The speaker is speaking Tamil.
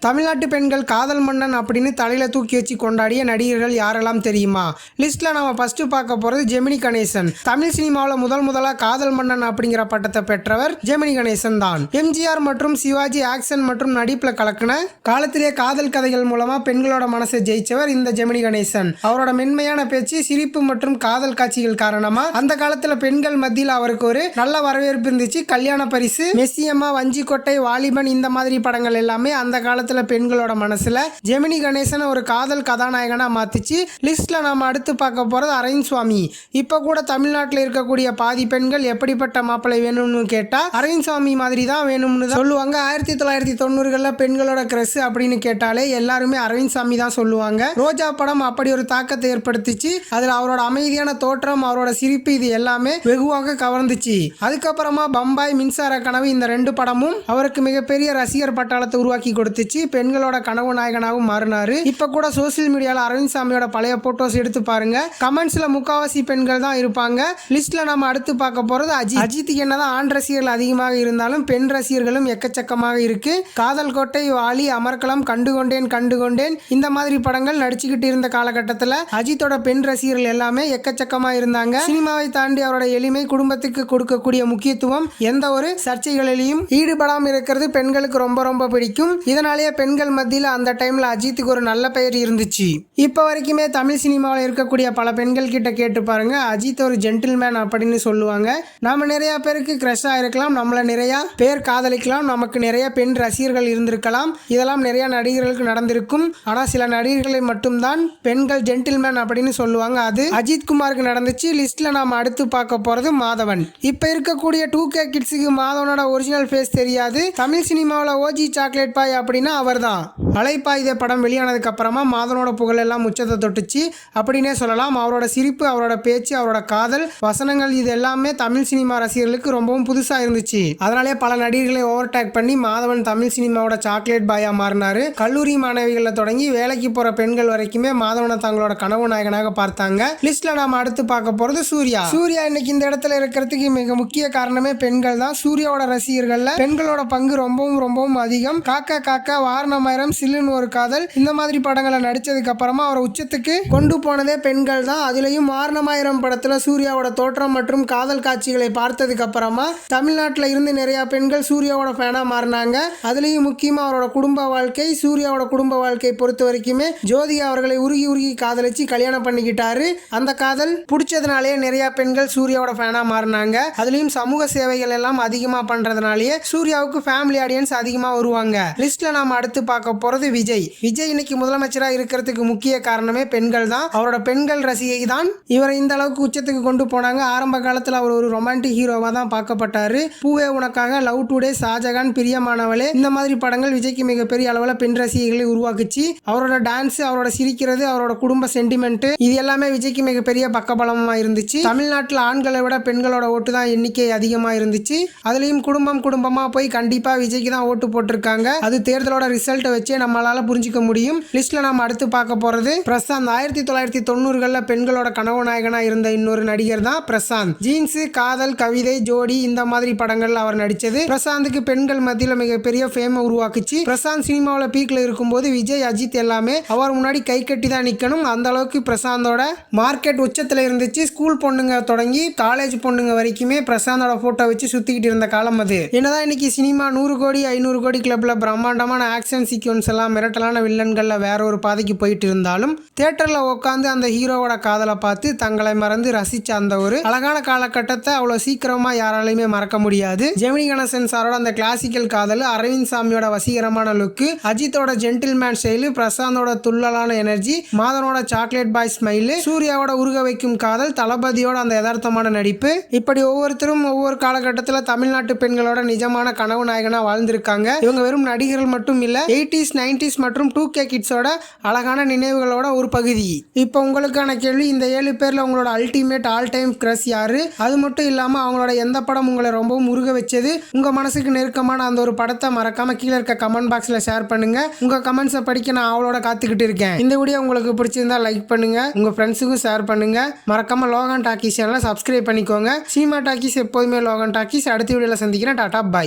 தமிழ்நாட்டு பெண்கள் காதல் மன்னன் அப்படின்னு தலையில தூக்கி வச்சு கொண்டாடிய நடிகர்கள் யாரெல்லாம் தெரியுமா? லிஸ்ட்ல நம்ம ஃபர்ஸ்ட் பார்க்க போறது ஜெமினி கணேசன். தமிழ் சினிமாவில் முதலா காதல் மன்னன் அப்படிங்கிற பட்டத்தை பெற்றவர் ஜெமினி கணேசன் தான். எம்ஜிஆர் மற்றும் சிவாஜி ஆக்ஷன் மற்றும் நடிப்புல கலக்கின காலத்திலே காதல் கதைகள் மூலமா பெண்களோட மனசை ஜெயிச்சவர் இந்த ஜெமினி கணேசன். அவரோட மென்மையான பேச்சு, சிரிப்பு மற்றும் காதல் காட்சிகள் காரணமா அந்த காலத்துல பெண்கள் மத்தியில் அவருக்கு ஒரு நல்ல வரவேற்பு இருந்துச்சு. கல்யாண பரிசு, மெஸ்ஸியம்மா, வஞ்சிக்கோட்டை, வாலிபன் இந்த மாதிரி படங்கள் எல்லாமே அந்த காலத்துல பெண்களோட மனசுல ஜெமினி கணேசன் ஒரு காதல் கதாநாயகனா மாத்திச்சு. லிஸ்ட்ல நாம அடுத்து பார்க்க போறது அரவிந்த் சுவாமி. இப்ப கூட தமிழ்நாட்டில் இருக்கக்கூடிய பாதி பெண்கள் எப்படிப்பட்ட மாப்பிள்ளை வேணும்னு கேட்டா அரவிந்த் சுவாமி மாதிரி தான் வேணும்னு சொல்லுவாங்க. 1990களில் பெண்களோட கிரஷ் அப்படின்னு கேட்டாலே எல்லாருமே அரவிந்த் சாமி தான் சொல்லுவாங்க. ரோஜா படம் அப்படி ஒரு தாக்கத்தை ஏற்படுத்திச்சு. அதுல அவரோட அமைதியான தோற்றம், அவரோட சிரிப்பு இது எல்லாமே வெகுவாக கவர்ந்துச்சு. அதுக்கப்புறமா பம்பாய், மின்சார கனவு இந்த 2 படமும் அவருக்கு மிகப்பெரிய ரசிகர் பட்டாளத்தை உருவாக்கி கொடுத்துச்சு. பெண்களோட கனவு நாயகனாகவும் மாறினாரு. இப்ப கூட சோசியல் மீடியால அரவிந்த் சாமியோட பழைய போட்டோஸ் எடுத்து பாருங்க. கமெண்ட்ஸ்ல முக்காவாசி பெண்கள் தான் இருப்பாங்க. லிஸ்ட்ல நம்ம அடுத்து பார்க்க போறது அஜித். அஜித்துக்கு என்னதான் ஆண் ரசிகர்கள் அதிகமாக இருந்தாலும் பெண் ரசிகர்களும் எக்கச்சக்கமாக இருக்கு. காதல் கோட்டை, வாலி, அமர்கலம், கண்டுகொண்டேன் இந்த மாதிரி படங்கள் நடிச்சுக்கிட்டு இருந்த காலகட்டத்தில் அஜித்தோட பெண் ரசிகர்கள் எல்லாமே எக்கச்சக்கமா இருந்தாங்க. சினிமாவை தாண்டி அவரோட எளிமை, குடும்பத்துக்கு கொடுக்கக்கூடிய முக்கியத்துவம், எந்த ஒரு சர்ச்சைகளிலையும் ஈடுபடாமல் இருக்கிறது பெண்களுக்கு ரொம்ப ரொம்ப பிடிக்கும். இதனாலேயே பெண்கள் மத்தியில் அந்த டைம்ல அஜித்துக்கு ஒரு நல்ல பெயர் இருந்துச்சு. இப்ப வரைக்குமே தமிழ் சினிமாவில் இருக்கக்கூடிய பல பெண்கள் கிட்ட கேட்டு பாருங்க, அஜித் ஒரு ஜென்டில்மேன் அப்படின்னு சொல்லுவாங்க. நாம நிறைய பேருக்கு கிரஷா இருக்கலாம், நம்மள நிறைய பேர் காதலிக்கலாம், நமக்கு நிறைய பெண் ரசிகர்கள் இருந்திருக்கலாம். இதெல்லாம் நிறைய நடிகர்களுக்கு நடந்திருக்கும். ஆனா சில நடிகர்களை மட்டும்தான் பெண்கள் ஜென்டில்மேன் அப்படின்னு சொல்லுவாங்க. அது அஜித் குமாருக்கு நடந்துச்சு. லிஸ்ட்ல நாம அடுத்து பார்க்க போறது மாதவன். இப்ப இருக்கக்கூடிய 2K கிட்ஸுக்கு மாதவனோட ஒரிஜினல் ஃபேஸ் தெரியாது. தமிழ் சினிமாவில் ஓஜி சாக்லேட் பாய் அப்படின்னா அவர் தான். அலைப்பாயுதே படம் வெளியானதுக்கு அப்புறமா மாதவனோட புகழ் எல்லாம் உச்சத்தை தொட்டுச்சு அப்படின்னே சொல்லலாம். அவரோட சிரிப்பு, அவரோட பேச்சு, அவரோட காதல் வசனங்கள் இது எல்லாமே தமிழ் சினிமா ரசிகர்களுக்கு ரொம்பவும் புதுசா இருந்துச்சு. அதனாலே பல நடிகர்களை ஓவர்டேக் பண்ணி மாதவன் தமிழ் சினிமாவோட சாக்லேட் பாயா மாறினாரு. கல்லூரி மாணவிகளை தொடங்கி வேலைக்கு போற பெண்கள் வரைக்குமே மாதவனை தங்களோட கனவு நாயகனாக பார்த்தாங்க. லிஸ்ட்ல நாம அடுத்து பார்க்க போறது சூர்யா. சூர்யா இன்னைக்கு இந்த இடத்துல இருக்கிறதுக்கு மிக முக்கிய காரணமே பெண்கள் தான். சூர்யாவோட ரசிகர்கள்ல பெண்களோட பங்கு ரொம்பவும் அதிகம். காக்கா, வாரணமாயிரம், சில்லுன்னு ஒரு காதல் இந்த மாதிரி படங்களை நடிச்சதுக்கு அப்புறமா அவரை உச்சத்துக்கு கொண்டு போனதே பெண்கள் தான். அதுலயும் வாரணமாயிரம் படத்துல சூர்யாவோட தோற்றம் மற்றும் காதல் காட்சிகளை பார்த்ததுக்கு அப்புறமா தமிழ்நாட்டில் இருந்து நிறைய பெண்கள் சூர்யாவோட ஃபேனா மாறினாங்க. அதுலயும் முக்கியமா அவரோட குடும்ப வாழ்க்கை, சூர்யாவோட குடும்ப வாழ்க்கை பொறுத்த வரைக்குமே ஜோதிகா அவர்களை உருகி காதலிச்சு கல்யாணம் பண்ணிக்கிட்டாரு. அந்த காதல் பிடிச்சதுனாலேயே நிறைய பெண்கள் சூர்யாவோட ஃபேனா மாறினாங்க. அதுலயும் சமூக சேவைகள் எல்லாம் அதிகமா பண்றதுனாலேயே சூர்யாவுக்கு ஃபேமிலி ஆடியன்ஸ் அதிகமா வருவாங்க. லிஸ்ட்ல நாம அடுத்து பார்க்க போறது விஜய். விஜய் இன்னைக்கு முதலமைச்சரா இருக்கிறதுக்கு முக்கிய காரணமே பெண்கள் தான். அவரோட பெண்கள் ரசிகை தான் இவரை இந்த அளவுக்கு உச்சத்துக்கு கொண்டு போனாங்க. ஆரம்ப காலத்துல அவர் ஒரு ரொமான்டிக் ஹீரோவா தான் பார்க்கப்பட்டாரு. பூவே உனக்காக, லவ் டுடே, ஷாஜகான், பிரியமானவளே இந்த மாதிரி படங்கள் விஜய்க்கு மிகப்பெரிய அளவுல பெண் ரசிகைகளை உருவாக்குச்சு. அவரோட டான்ஸ், அவரோட சிரிக்கிறது, அவரோட குடும்ப சென்டிமெண்ட் இது எல்லாமே விஜய்க்கு மிகப்பெரிய பக்கபலமா இருந்துச்சு. தமிழ்நாட்டில் ஆண்களை விட பெண்களோட ஓட்டு தான் எண்ணிக்கை அதிகமா இருந்துச்சு. அதுலயும் குடும்பமா போய் கண்டிப்பா விஜய்க்கு தான் ஓட்டு போட்டிருக்காங்க. அது தேர்தலோட ரிசல்ட் வச்சே நம்மளால புரிஞ்சுக்க முடியும். லிஸ்ட்ல நம்ம அடுத்து பார்க்க போறது பிரசாந்த். 1990களில் பெண்களோட கனவு நாயகனா இருந்த இன்னொரு நடிகர் தான் பிரசாந்த். ஜீன்ஸ், காதல், கவிதை, ஜோடி இந்த மாதிரி படங்கள்ல அவர் நடிச்சது பிரசாந்துக்கு பெண்கள் மத்தியில் மிகப்பெரிய ஃபேமை உருவாக்குச்சு. பிரசாந்த் சினிமாவில் பீக்ல இருக்கும்போது விஜய், அஜித் எல்லாமே அவர் முன்னாடி கை கட்டி தான் நிக்கணும். அந்த அளவுக்கு பிரசாந்தோட மார்க்கெட் உச்சத்துல இருந்துச்சு. ஸ்கூல் பொண்ணுங்க தொடங்கி காலேஜ் பொண்ணுங்க வரைக்குமே பிரசாந்தோட போட்டோ வச்சு சுத்திக்கிட்டு இருந்த காலம் அது. என்னதான் இன்னைக்கு சினிமா 100 கோடி 500 கோடி கிளப்ல பிரம்மாண்டமான ஆக்ஷன் சீக்வன்ஸ் எல்லாம் மிரட்டலான வில்லன்கள்ல வேற ஒரு பாதைக்கு போயிட்டு இருந்தாலும் தியேட்டர்ல உட்காந்து அந்த ஹீரோவோட காதலை பார்த்து தங்களை மறந்து ரசிச்ச அந்த ஒரு அழகான காலகட்டத்தை அவ்வளவு சீக்கிரமா யாராலையுமே மறக்க முடியாது. ஜெமினி கணேசன் சாரோட அந்த கிளாசிக்கல் காதல், அரவிந்த் சாமியோட வசீகரமான லுக்கு, அஜித்தோட ஜென்டில்மேன் ஸ்டைலு, பிரசாந்தோட துள்ளலான எனர்ஜி, மாதனோட சாக்லேட் பாய் ஸ்மைலு, சூர்யாவோட உருக வைக்கும் காதல், தளபதியோட அந்த யதார்த்தமான நடிப்பு, இப்படி ஒவ்வொருத்தரும் ஒவ்வொரு காலகட்டத்தில் தமிழ்நாட்டு பெண்களோட நிஜமான கனவு நாயகனா வாழ்ந்திருக்காங்க. இவங்க வெறும் நடிகர்கள் மட்டும் இல்ல, 80s 90s மற்றும் 2K கிட்ஸோட அழகான நினைவுகளோட ஒரு பகுதி. இப்போ உங்களுக்கான கேள்வி, இந்த 7 பேர்ல உங்களோட அல்டிமேட் ஆல் டைம் கிரஷ் யாரு? அது மட்டும் இல்லாம அவங்களோட எந்த படம் உங்களை ரொம்பவும் உருக வச்சது? உங்க மனசுக்கு நெருக்கமான அந்த ஒரு படத்தை மறக்காம கீழே இருக்க கமெண்ட் பாக்ஸ்ல ஷேர் பண்ணுங்க. உங்க கமெண்ட்ஸை படிக்க நான் அவளோட காத்துக்கிட்டு இருக்கேன். இந்த வீடியோ உங்களுக்கு பிடிச்சிருந்தா லைக் பண்ணுங்க, உங்க ஃப்ரெண்ட்ஸுக்கும் ஷேர் பண்ணுங்க. மறக்காம லோகன் டாக்கீஸ் சேனலை சப்ஸ்கிரைப் பண்ணிக்கோங்க. சினிமா டாக்கீஸ் எப்போதுமே லோகன் டாக்கீஸ். அடுத்த வீடியோல சந்திக்கிறேன். டாடா பாய்.